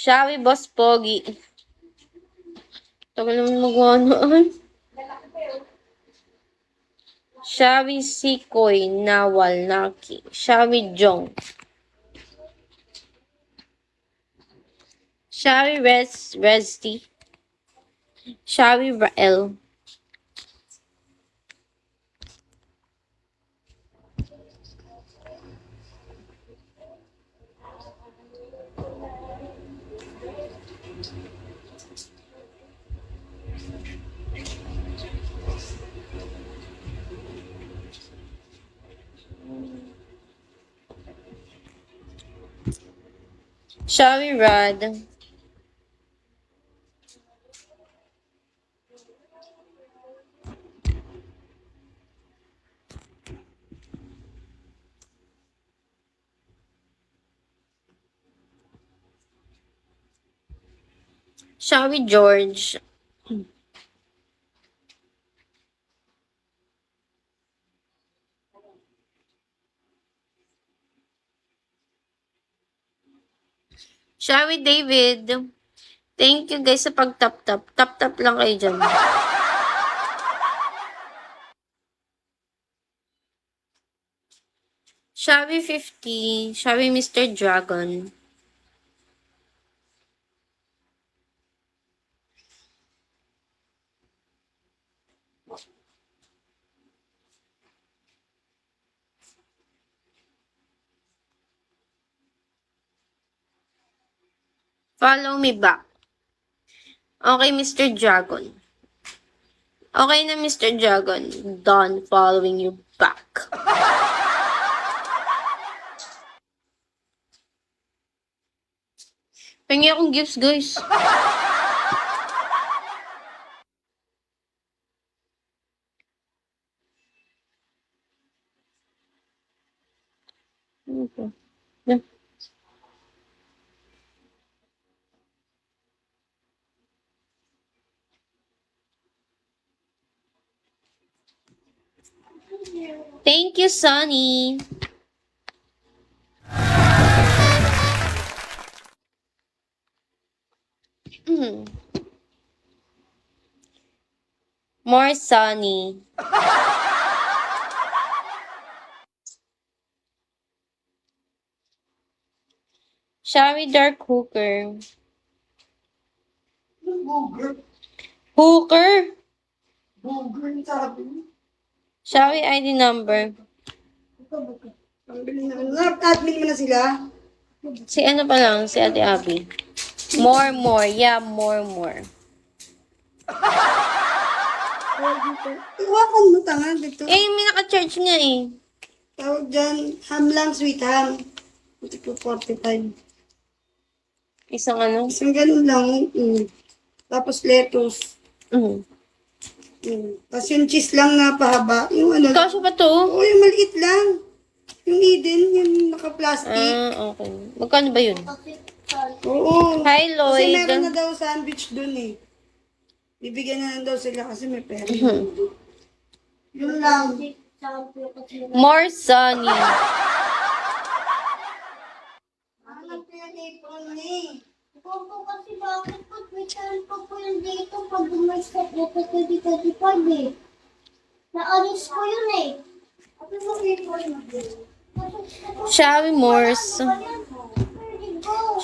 Shall we, Boss Pogi? Tagal naman magawa noon. Shall we, Sikoy, Nawal, Naki? Shall we, Jong? Shall we, Resty? Shall we, Rael? Shall we, Rod? Shall we, George? Shall we, David? Thank you guys sa pag-tap-tap. Tap-tap lang kayo dyan. Shall we, 50? Shall we, Mr. Dragon? Follow me back. Okay, Mr. Dragon. Okay na, Mr. Dragon. Done following you back. Pengi akong gifts, guys. Okay. Yeah. Thank you, Sunny. More Sunny. Shall we, Dark Hooker? Hooker? Shall we, ID number? Admin mo na sila. Si ano pa lang, si Ate Abby. More. Yeah, more. Iwakan mo tanga dito. Eh, may naka-charge nga eh. Tawag dyan, ham lang, sweet ham. Ito po 45. Isang ano? Isang ganun lang. Tapos lettuce. Mm. Tapos yung cheese lang na pahaba. Yung ano. Kaso ba to? Oo, yung maliit lang. Yung Eden, yung naka-plastic. Okay. Magkano ba yun? Oo. Hi, Lloyd. Kasi meron na daw sandwich dun eh. Bibigyan na lang daw sila kasi may pera. Yun lang. More Sunny. Ang pinag-apron ni. Opo, kasi bakit pag may time pa po yun dito pag may step na 2025 eh. Naalis ko yun eh. Ano mo apron mo? Shall we, Morse?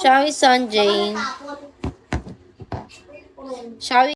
Shall we, Sanjay? Shall we?